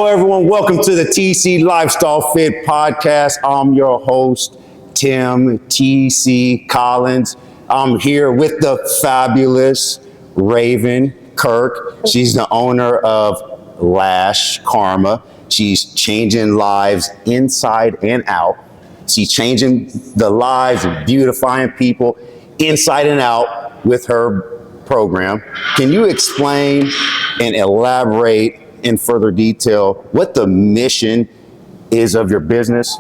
Hello, everyone. Welcome to the TC Lifestyle Fit Podcast. I'm your host, Tim TC Collins. I'm here with the fabulous Raeven Kirk. She's the owner of Lash Karma. She's changing lives inside and out. She's changing the lives of beautifying people inside and out with her program. Can you explain and elaborate in further detail what the mission is of your business?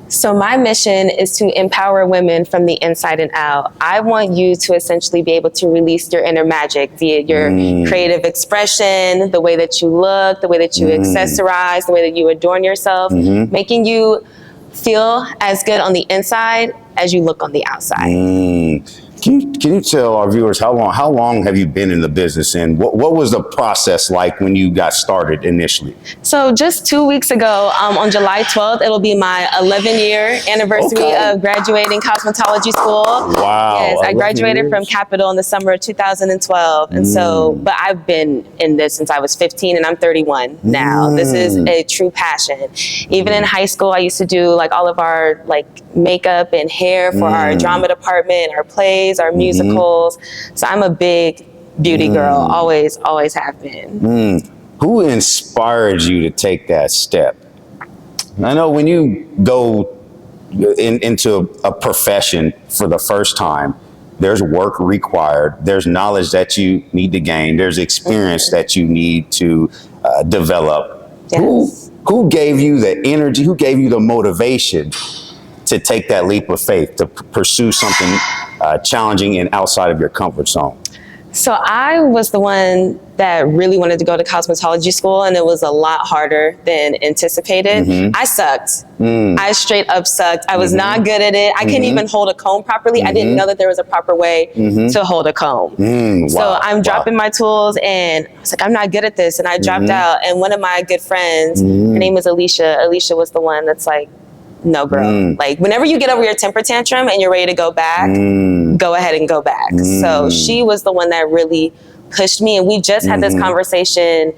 So my mission is to empower women from the inside and out. I want you to essentially be able to release your inner magic via your creative expression, the way that you look, the way that you accessorize, the way that you adorn yourself, making you feel as good on the inside as you look on the outside. Can you tell our viewers how long have you been in the business, and what was the process like when you got started initially? So just 2 weeks ago, on July 12th, it'll be my 11-year anniversary of graduating cosmetology school. Wow. Yes, I graduated from Capital in the summer of 2012. And so, but I've been in this since I was 15 and I'm 31 now. This is a true passion. Even in high school, I used to do like all of our like makeup and hair for our drama department, our plays, our musicals. So I'm a big beauty girl, always have been. Who inspired you to take that step? I know when you go into a profession for the first time, there's work required, there's knowledge that you need to gain, there's experience that you need to develop. Yes. Who gave you the energy, who gave you the motivation to take that leap of faith, to pursue something challenging and outside of your comfort zone? So I was the one that really wanted to go to cosmetology school, and it was a lot harder than anticipated. I sucked. I straight up sucked. I was not good at it. I couldn't even hold a comb properly. I didn't know that there was a proper way to hold a comb. So I'm dropping my tools, and I was like, I'm not good at this. And I dropped out. And one of my good friends, her name is Alicia. Alicia was the one that's like, no, girl. Like, whenever you get over your temper tantrum and you're ready to go back, go ahead and go back. So she was the one that really pushed me. And we just had this conversation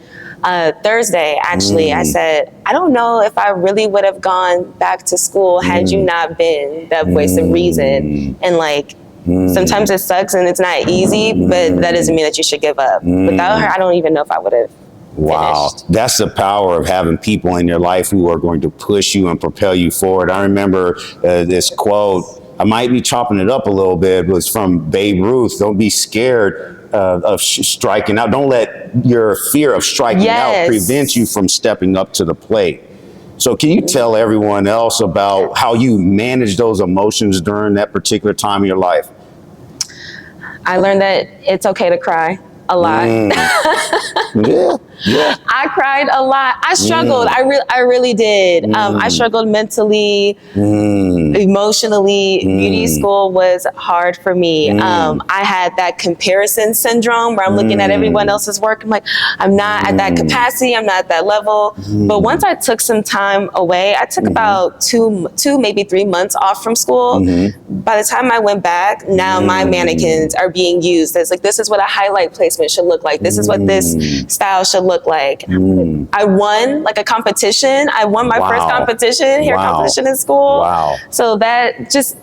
Thursday, actually. I said, I don't know if I really would have gone back to school had you not been that voice of reason. And like, sometimes it sucks and it's not easy, but that doesn't mean that you should give up. Without her, I don't even know if I would have. Wow, that's the power of having people in your life who are going to push you and propel you forward. I remember this quote, I might be chopping it up a little bit, but it's from Babe Ruth. Don't be scared of striking out. Don't let your fear of striking out prevent you from stepping up to the plate. So can you tell everyone else about how you manage those emotions during that particular time of your life? I learned that it's okay to cry. A lot. I cried a lot. I struggled. I really did. I struggled mentally, emotionally. Beauty school was hard for me. I had that comparison syndrome where I'm looking at everyone else's work. I'm like, I'm not at that capacity. I'm not at that level. But once I took some time away, I took about two, maybe 3 months off from school. By the time I went back, now my mannequins are being used as like, this is what a highlight placement should look like. This is what this style should look like. I won like a competition. I won my first competition, hair competition in school. So that just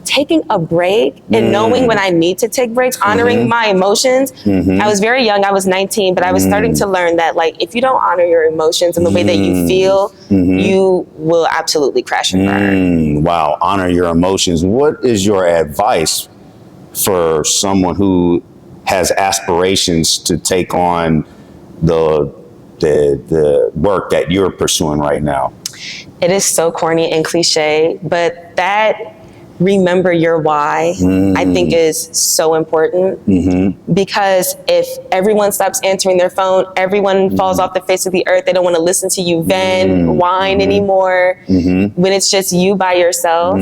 taking a break and knowing when I need to take breaks, honoring my emotions. I was very young. I was 19, but I was starting to learn that like, if you don't honor your emotions and the way that you feel, you will absolutely crash and burn. Wow. Honor your emotions. What is your advice for someone who has aspirations to take on the work that you're pursuing right now? It is so corny and cliche, but that remember your why, I think is so important. Because if everyone stops answering their phone, everyone falls off the face of the earth. They don't want to listen to you whine anymore. When it's just you by yourself,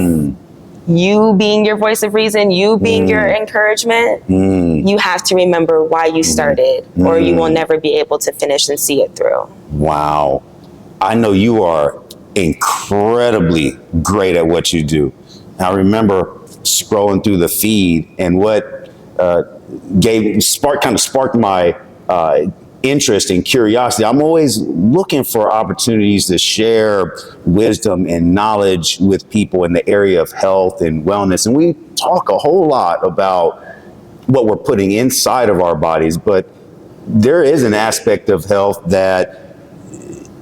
you being your voice of reason, you being your encouragement, you have to remember why you started, or you will never be able to finish and see it through. Wow. I know you are incredibly great at what you do. I remember scrolling through the feed, and what sparked my interest and curiosity. I'm always looking for opportunities to share wisdom and knowledge with people in the area of health and wellness. And we talk a whole lot about what we're putting inside of our bodies, but there is an aspect of health that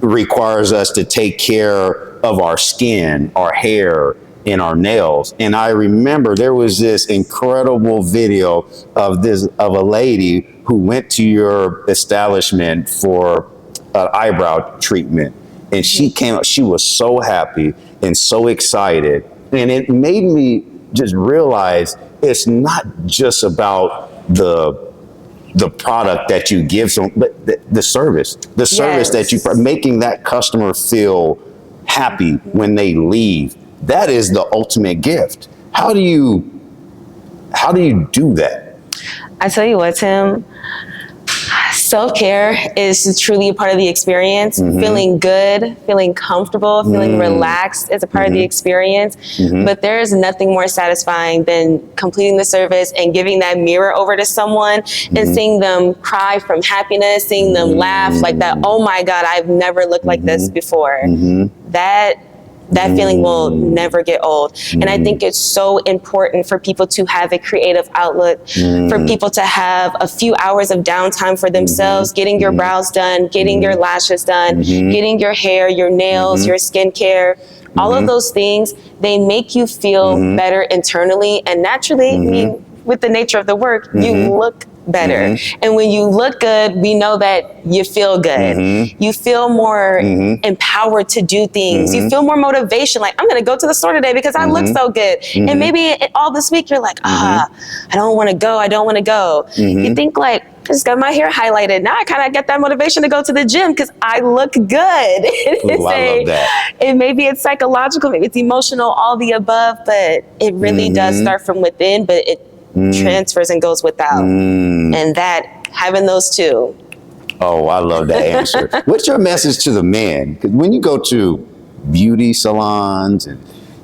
requires us to take care of our skin, our hair, and our nails. And I remember there was this incredible video of a lady who went to your establishment for an eyebrow treatment. And she came up, she was so happy and so excited. And it made me just realize it's not just about the product that you give them, but the service that you, making that customer feel happy when they leave. That is the ultimate gift. How do you do that? I tell you what, Tim, self-care is truly a part of the experience. Feeling good, feeling comfortable, feeling relaxed is a part of the experience. But there is nothing more satisfying than completing the service and giving that mirror over to someone and seeing them cry from happiness, seeing them laugh like that. Oh my God, I've never looked like this before. That feeling will never get old. And I think it's so important for people to have a creative outlet, for people to have a few hours of downtime for themselves, getting your brows done, getting your lashes done, getting your hair, your nails, your skincare. All of those things, they make you feel better internally. And naturally, I mean, with the nature of the work, you look better. And when you look good, we know that you feel good. You feel more empowered to do things. You feel more motivation. Like, I'm going to go to the store today because I look so good. And maybe all this week you're like, I don't want to go. I don't want to go. You think like, I just got my hair highlighted. Now I kind of get that motivation to go to the gym because I look good. Ooh, I love that. And maybe it's psychological, maybe it's emotional, all the above, but it really does start from within, but it transfers and goes without. And that, having those two. Oh, I love that answer. What's your message to the men? 'Cause when you go to beauty salons and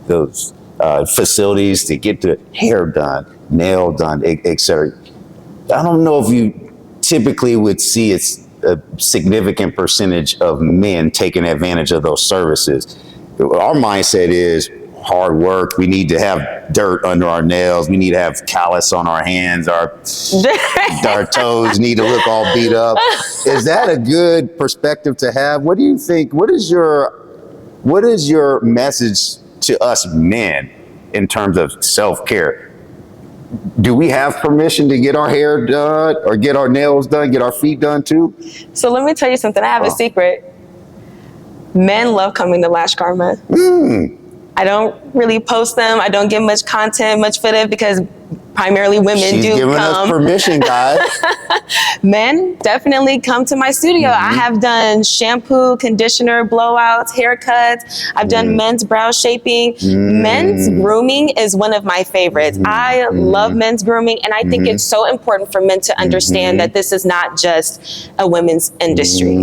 those facilities to get the hair done, nail done, etc., I don't know if you typically would see it's a significant percentage of men taking advantage of those services. Our mindset is hard work. We need to have dirt under our nails. We need to have callus on our hands. Our toes need to look all beat up. Is that a good perspective to have? What do you think? What is your message to us men in terms of self-care? Do we have permission to get our hair done or get our nails done, get our feet done too? So let me tell you something. I have a secret. Men love coming to Lash Karma. I don't really post them. I don't get much content, much footage because primarily women She's do giving come. us permission, guys. Men definitely come to my studio. I have done shampoo, conditioner, blowouts, haircuts. I've done men's brow shaping. Men's grooming is one of my favorites. I love men's grooming, and I think it's so important for men to understand that this is not just a women's industry.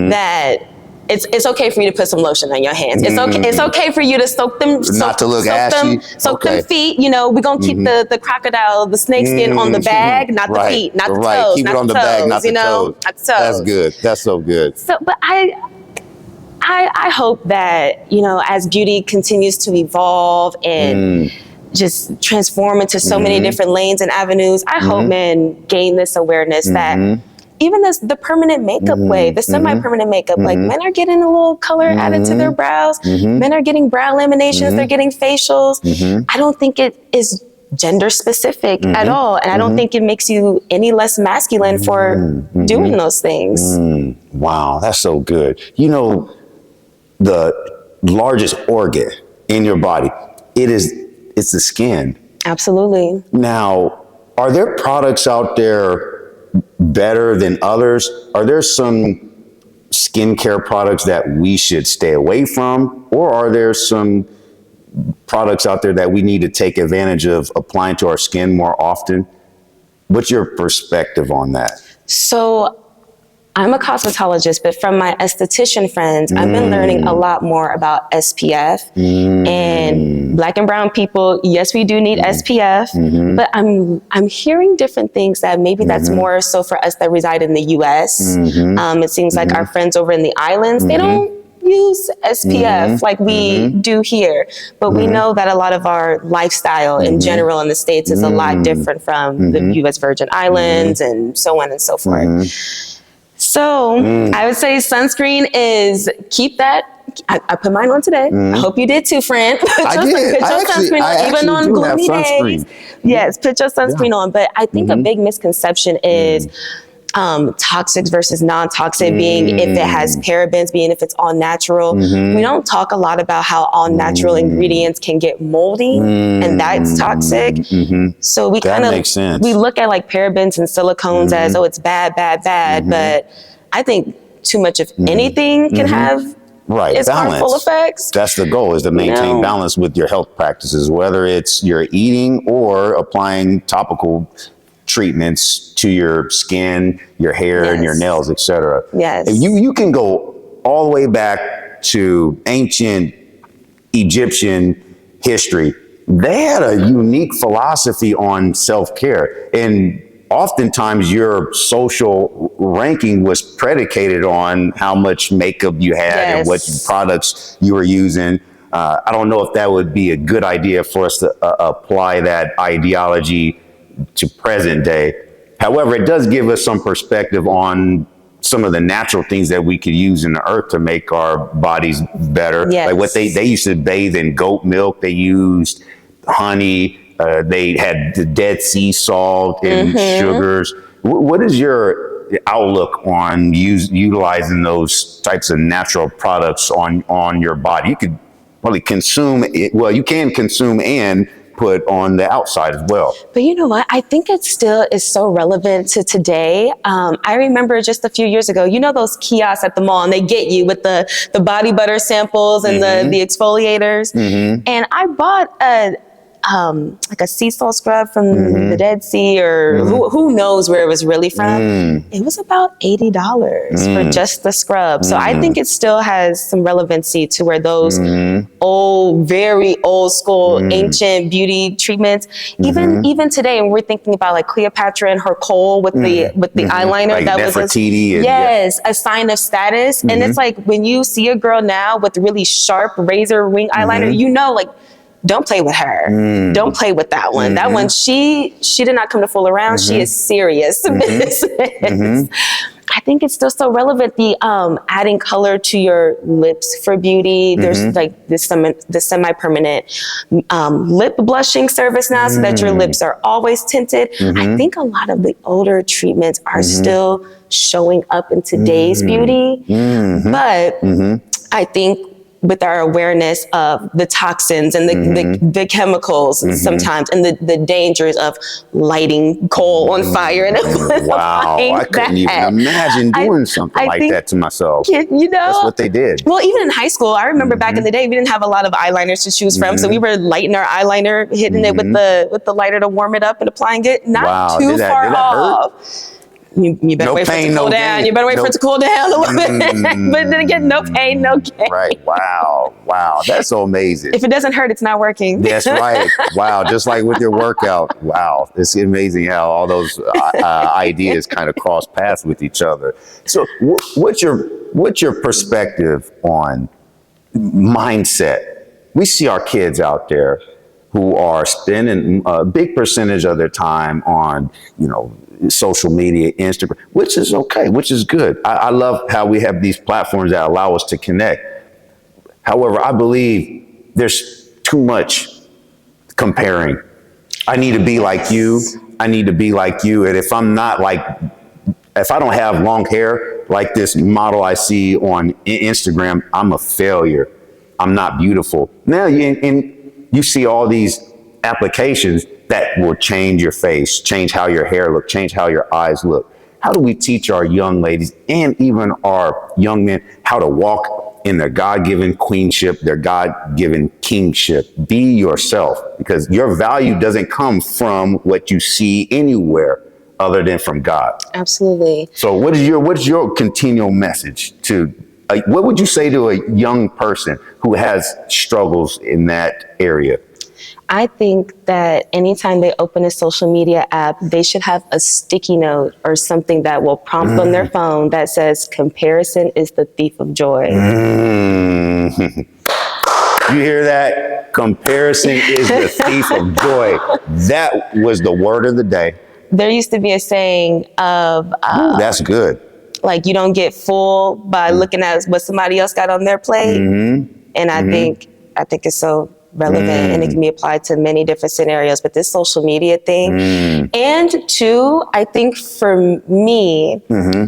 That it's okay for you to put some lotion on your hands. It's okay for you to soak them. Not to look ashy. Soak them feet. You know, we're gonna keep the crocodile, the snake skin on the bag, not the feet, not the toes. Keep it on the bag, not the toes. Not the toes. That's good. That's so good. So, but I hope that, you know, as beauty continues to evolve and just transform into so many different lanes and avenues, I hope men gain this awareness that even the permanent makeup way, the semi-permanent makeup, like men are getting a little color added to their brows. Men are getting brow laminations. They're getting facials. I don't think it is gender specific at all. And I don't think it makes you any less masculine for doing those things. Wow, that's so good. You know, the largest organ in your body, it's the skin. Absolutely. Now, are there products out there better than others? Are there some skincare products that we should stay away from? Or are there some products out there that we need to take advantage of applying to our skin more often? What's your perspective on that? So I'm a cosmetologist, but from my esthetician friends, I've been learning a lot more about SPF and Black and brown people. Yes, we do need SPF, but I'm hearing different things that maybe that's more so for us that reside in the US. It seems like our friends over in the islands, they don't use SPF like we do here, but we know that a lot of our lifestyle in general in the States is a lot different from the US Virgin Islands and so on and so forth. So I would say sunscreen is keep that. I put mine on today. I hope you did too, friend. Put your sunscreen on, even on gloomy days. Yes, put your sunscreen on. But I think a big misconception is toxic versus non-toxic, being if it has parabens, being if it's all natural. We don't talk a lot about how all natural ingredients can get moldy and that's toxic. So we kind of, we look at like parabens and silicones as, oh, it's bad, but I think too much of anything can have its harmful effects. That's the goal, is to maintain balance with your health practices, whether it's your eating or applying topical treatments to your skin, your hair, and your nails, etc. You can go all the way back to ancient Egyptian history. They had a unique philosophy on self-care, and oftentimes your social ranking was predicated on how much makeup you had and what products you were using. I don't know if that would be a good idea for us to apply that ideology to present day. However, it does give us some perspective on some of the natural things that we could use in the earth to make our bodies better. Like what they used to bathe in goat milk. They used honey. They had the Dead Sea salt and sugars. What is your outlook on utilizing those types of natural products on your body? You could probably consume it. Well, you can consume and put on the outside as well. But you know what? I think it still is so relevant to today. I remember just a few years ago, you know those kiosks at the mall, and they get you with the body butter samples and the exfoliators. And I bought like a sea salt scrub from the Dead Sea, or who knows where it was really from. It was about $80 for just the scrub. So I think it still has some relevancy to where those very old school, ancient beauty treatments, even today, when we're thinking about like Cleopatra and her kohl with the eyeliner, like that was a sign of status. And it's like when you see a girl now with really sharp razor wing eyeliner, you know, like, don't play with her. Don't play with that one. That one, she did not come to fool around. She is serious business. I think it's still so relevant. The adding color to your lips for beauty. There's like this semi-permanent lip blushing service now, so that your lips are always tinted. I think a lot of the older treatments are still showing up in today's beauty, but I think with our awareness of the toxins and the chemicals sometimes, and the dangers of lighting coal on fire. And I couldn't even imagine doing something like that to myself. You know, that's what they did. Well, even in high school, I remember back in the day, we didn't have a lot of eyeliners to choose from. So we were lighting our eyeliner, hitting it with the lighter to warm it up and applying it. Not too far off. You better wait for it to cool down. You better wait for it to cool down a little bit. But then again, no pain, no gain. Right. Wow. That's so amazing. If it doesn't hurt, it's not working. That's right. Wow. Just like with your workout. Wow. It's amazing how all those ideas kind of cross paths with each other. So what's your perspective on mindset? We see our kids out there who are spending a big percentage of their time on, social media, Instagram, which is okay, which is good. I love how we have these platforms that allow us to connect. However, I believe there's too much comparing. I need to be like you. I need to be like you. And if I don't have long hair like this model I see on Instagram, I'm a failure. I'm not beautiful. Now you see all these applications that will change your face, change how your hair looks, change how your eyes look. How do we teach our young ladies and even our young men how to walk in their God-given queenship, their God-given kingship? Be yourself, because your value doesn't come from what you see anywhere other than from God. Absolutely. So what is your continual message to, what would you say to a young person who has struggles in that area? I think that anytime they open a social media app, they should have a sticky note or something that will prompt on their phone that says, comparison is the thief of joy. You hear that? Comparison is the thief of joy. That was the word of the day. There used to be a saying of, That's good. like, you don't get full by looking at what somebody else got on their plate. And I think it's so relevant and it can be applied to many different scenarios, but this social media thing. And two, I think for me,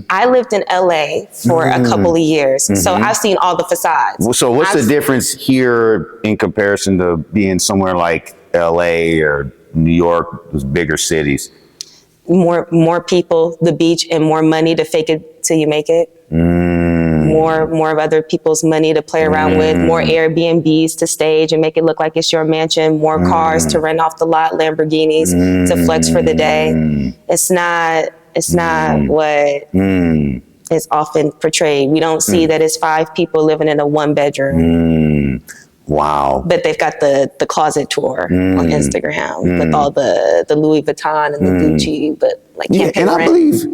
I lived in LA for a couple of years. So I've seen all the facades. So what's the difference here in comparison to being somewhere like LA or New York, those bigger cities? More people, the beach, and more money to fake it till you make it. More of other people's money to play around with, more Airbnbs to stage and make it look like it's your mansion, more cars to rent off the lot, Lamborghinis to flex for the day. It's not what is often portrayed. We don't see that it's 5 people living in a 1-bedroom. Wow. But they've got the closet tour on Instagram with all the Louis Vuitton and the Gucci, but like can't pay rent.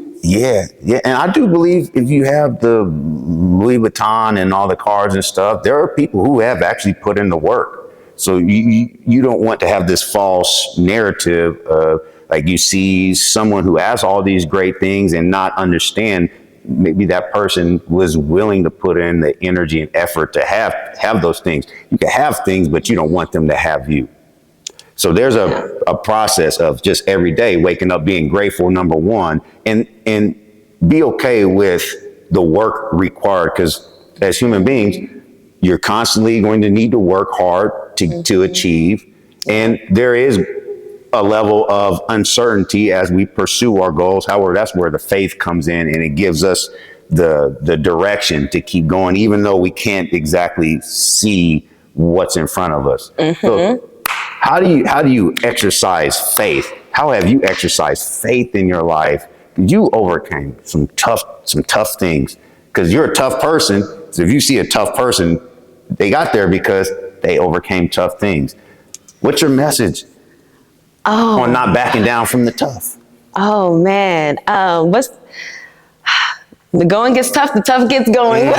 And I do believe if you have the Louis Vuitton and all the cars and stuff, there are people who have actually put in the work. So you don't want to have this false narrative of like you see someone who has all these great things and not understand maybe that person was willing to put in the energy and effort to have those things. You can have things, but you don't want them to have you. So there's a process of just every day waking up, being grateful, number one, and be okay with the work required. Because as human beings, you're constantly going to need to work hard to achieve. And there is a level of uncertainty as we pursue our goals. However, that's where the faith comes in and it gives us the direction to keep going, even though we can't exactly see what's in front of us. So how do you exercise faith? How have you exercised faith in your life? You overcame some tough things because you're a tough person. So if you see a tough person, they got there because they overcame tough things. What's your message on not backing down from the tough? Oh man, the going gets tough, the tough gets going.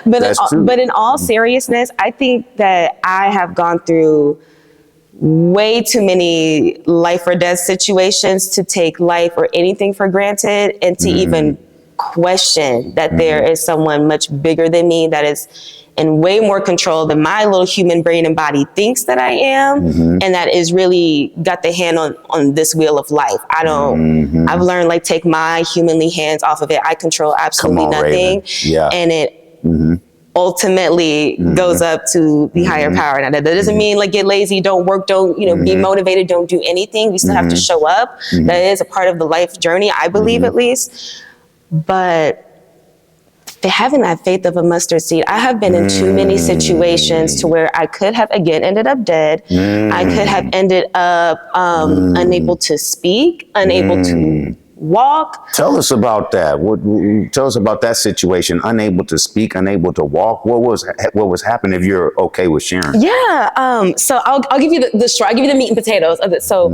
But in all seriousness, I think that I have gone through way too many life or death situations to take life or anything for granted and to even question that there is someone much bigger than me that is in way more control than my little human brain and body thinks that I am, and that is really got the hand on this wheel of life. I've learned like take my humanly hands off of it. I control absolutely nothing. Yeah. And it ultimately goes up to the higher power. Now that doesn't mean like get lazy, don't work, don't, be motivated, don't do anything. We still have to show up. That is a part of the life journey, I believe at least. But having that faith of a mustard seed, I have been in too many situations to where I could have again ended up dead. I could have ended up unable to speak, unable to walk. Tell us about that. Tell us about that situation. Unable to speak, unable to walk. What was happening? If you're okay with sharing. Yeah. So I'll give you I'll give you the meat and potatoes of it. So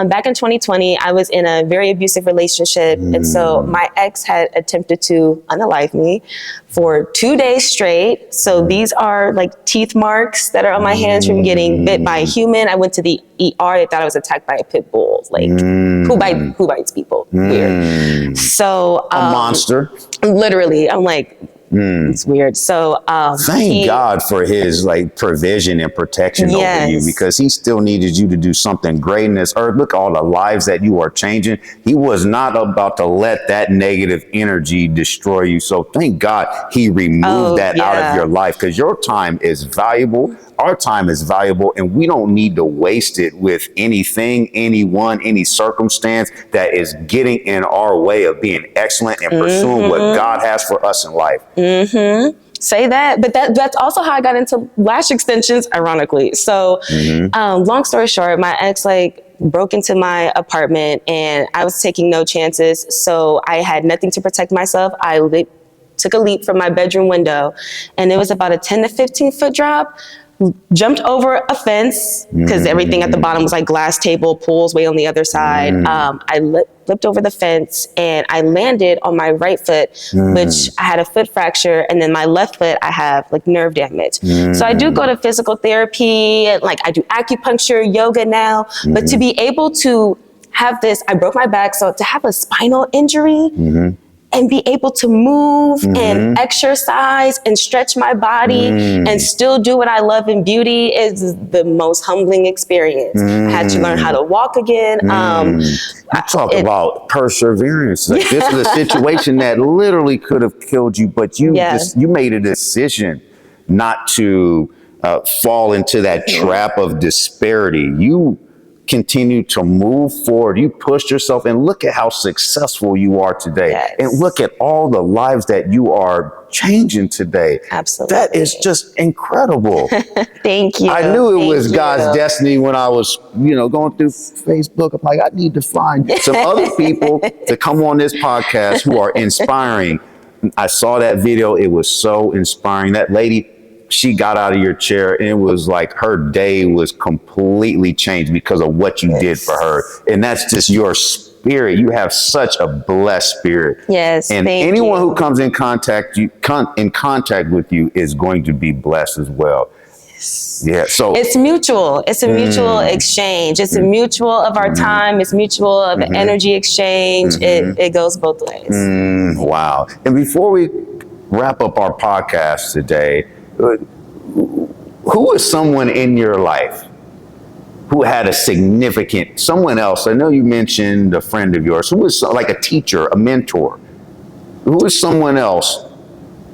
back in 2020, I was in a very abusive relationship, and so my ex had attempted to unalive me for 2 days straight. So these are like teeth marks that are on my hands from getting bit by a human. I went to the ER. They thought I was attacked by a pit bull. Like who bites people? Weird. So a monster. Literally, I'm like, it's weird. So thank God for his like provision and protection over you, because he still needed you to do something great in this earth. Look at all the lives that you are changing. He was not about to let that negative energy destroy you. So thank God he removed that out of your life, because your time is valuable. Our time is valuable, and we don't need to waste it with anything, anyone, any circumstance that is getting in our way of being excellent and pursuing what God has for us in life. Say that, but that's also how I got into lash extensions, ironically. So long story short, my ex broke into my apartment and I was taking no chances. So I had nothing to protect myself. I took a leap from my bedroom window, and it was about a 10 to 15 foot drop. Jumped over a fence because everything at the bottom was like glass table, pools way on the other side. I flipped over the fence and I landed on my right foot, which I had a foot fracture, and then my left foot I have like nerve damage. So I do go to physical therapy, like I do acupuncture, yoga now, but to be able to have this, I broke my back, so to have a spinal injury and be able to move and exercise and stretch my body and still do what I love in beauty is the most humbling experience. I had to learn how to walk again. You talk about perseverance. Like, this is a situation that literally could have killed you, but you made a decision not to fall into that trap of disparity. You continue to move forward. You pushed yourself, and look at how successful you are today. And look at all the lives that you are changing today. Absolutely. That is just incredible. Thank you. I knew it was God's destiny when I was, going through Facebook. I'm like, I need to find some other people to come on this podcast who are inspiring. I saw that video. It was so inspiring. That lady, she got out of your chair and it was like her day was completely changed because of what you did for her. And that's just your spirit. You have such a blessed spirit. Yes. And anyone who comes in contact with you is going to be blessed as well. Yeah. So it's mutual. It's a mutual exchange. It's a mutual of our time. It's mutual of energy exchange. It goes both ways. Wow. And before we wrap up our podcast today, who is someone in your life who had a significant, someone else? I know you mentioned a friend of yours. Who was like a teacher, a mentor? Who is someone else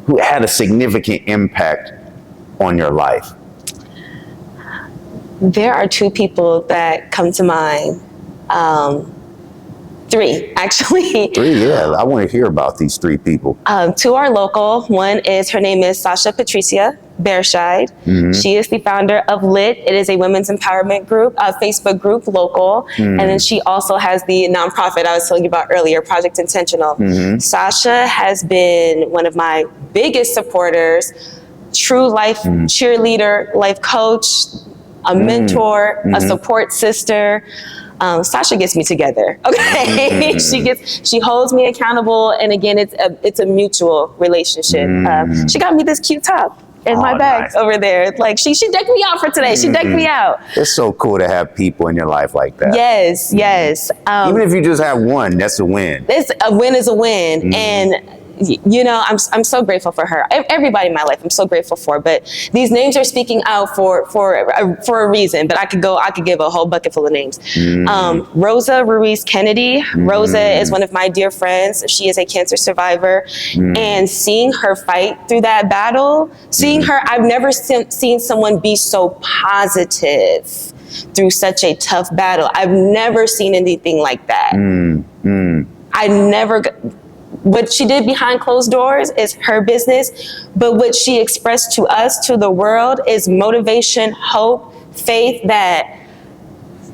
who had a significant impact on your life? There are two people that come to mind. Three, actually. Three, yeah. I want to hear about these three people. Two are local. One is, her name is Sasha Patricia Bearshide. She is the founder of LIT. It is a women's empowerment group, a Facebook group, local. And then she also has the nonprofit I was telling you about earlier, Project Intentional. Sasha has been one of my biggest supporters, true life cheerleader, life coach, a mentor, a support sister. Sasha gets me together. Okay, she holds me accountable, and again, it's a mutual relationship. She got me this cute top in my bag over there. Like she decked me out for today. She decked me out. It's so cool to have people in your life like that. Yes, yes. Even if you just have one, that's a win. A win is a win, and I'm so grateful for her. Everybody in my life, I'm so grateful for. But these names are speaking out for a reason. But I could give a whole bucket full of names. Rosa Ruiz Kennedy. Rosa is one of my dear friends. She is a cancer survivor, and seeing her fight through that battle, seeing her, I've never seen someone be so positive through such a tough battle. I've never seen anything like that. I never. What she did behind closed doors is her business, but what she expressed to us, to the world, is motivation, hope, faith that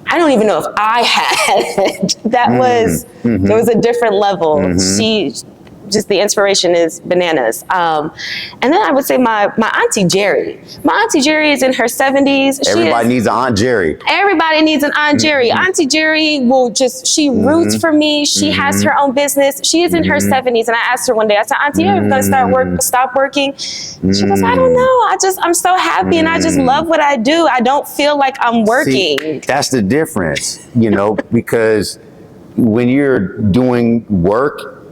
I don't even know if I had. There was a different level. Just the inspiration is bananas. And then I would say my Auntie Jerry. My Auntie Jerry is in her 70s. Everybody needs an Aunt Jerry. Everybody needs an Aunt Jerry. Auntie Jerry she roots for me. She has her own business. She is in her 70s. And I asked her one day, I said, Auntie, are you gonna stop working? She goes, I don't know. I'm so happy and I just love what I do. I don't feel like I'm working. See, that's the difference, because when you're doing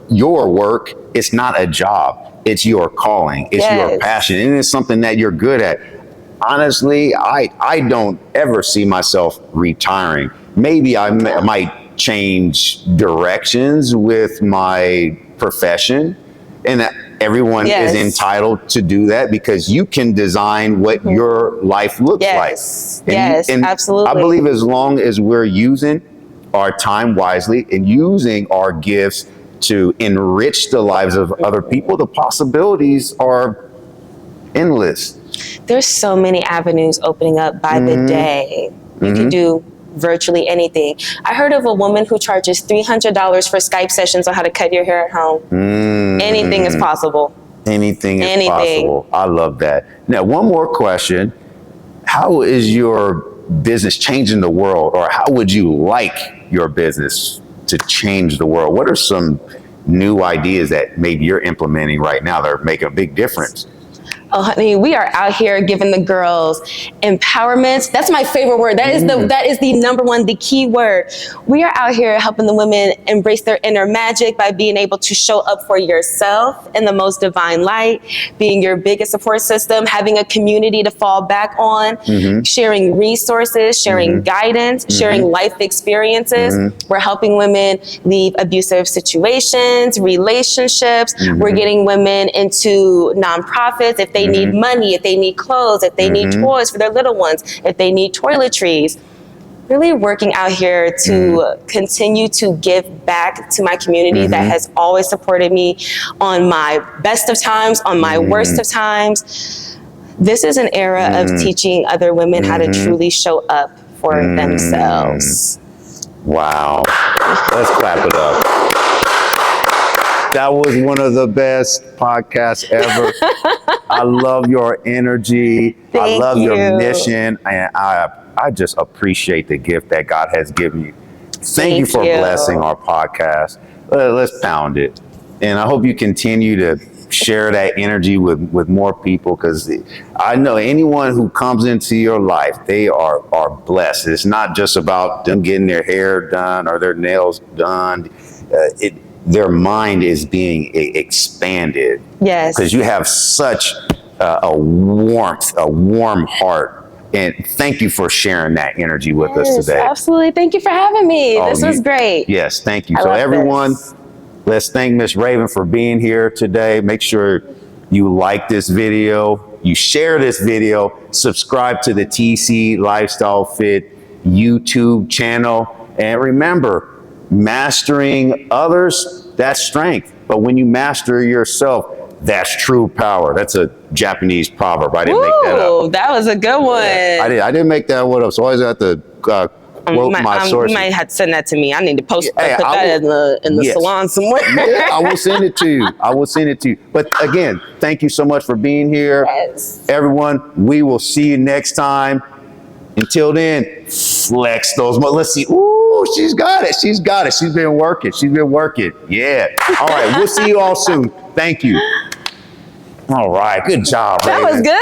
your work, it's not a job. It's your calling. It's your passion. And it's something that you're good at. Honestly, I don't ever see myself retiring. Maybe I might change directions with my profession, and everyone is entitled to do that because you can design what your life looks like. And absolutely. I believe as long as we're using our time wisely and using our gifts to enrich the lives of other people, the possibilities are endless. There's so many avenues opening up by the day. You could do virtually anything. I heard of a woman who charges $300 for Skype sessions on how to cut your hair at home. Anything is possible. Anything is possible. I love that. Now, one more question. How is your business changing the world, or how would you like your business to change the world? What are some new ideas that maybe you're implementing right now that are making a big difference? Oh, honey, we are out here giving the girls empowerment. That's my favorite word. That is the number one, the key word. We are out here helping the women embrace their inner magic by being able to show up for yourself in the most divine light, being your biggest support system, having a community to fall back on, sharing resources, sharing guidance, sharing life experiences. We're helping women leave abusive situations, relationships. We're getting women into nonprofits if they need money, if they need clothes, if they need toys for their little ones, if they need toiletries. Really working out here to continue to give back to my community that has always supported me on my best of times, on my worst of times. This is an era of teaching other women how to truly show up for themselves. Wow. Let's clap it up. That was one of the best podcasts ever. I love your energy. I love your mission. And I just appreciate the gift that God has given you. Thank you for blessing our podcast. Let's pound it. And I hope you continue to share that energy with more people, because I know anyone who comes into your life, they are blessed. It's not just about them getting their hair done or their nails done. Their mind is being expanded. Yes. Because you have such a warm heart. And thank you for sharing that energy with us today. Absolutely. Thank you for having me. This was great. Yes, thank you. So everyone, let's thank Miss Raeven for being here today. Make sure you like this video, you share this video, subscribe to the TC Lifestyle Fit YouTube channel. And remember, mastering others, that's strength. But when you master yourself, that's true power. That's a Japanese proverb. I didn't make that up. That was a good one. Yeah, I didn't make that one up. So I always have to quote my sources. You might have to send that to me. I need to put that in the salon somewhere. Yeah, I will send it to you. I will send it to you. But again, thank you so much for being here. Yes. Everyone, we will see you next time. Until then, flex those. Let's see. Ooh, she's got it. She's got it. She's been working. She's been working. Yeah. All right. We'll see you all soon. Thank you. All right. Good job, That Raeven. was good.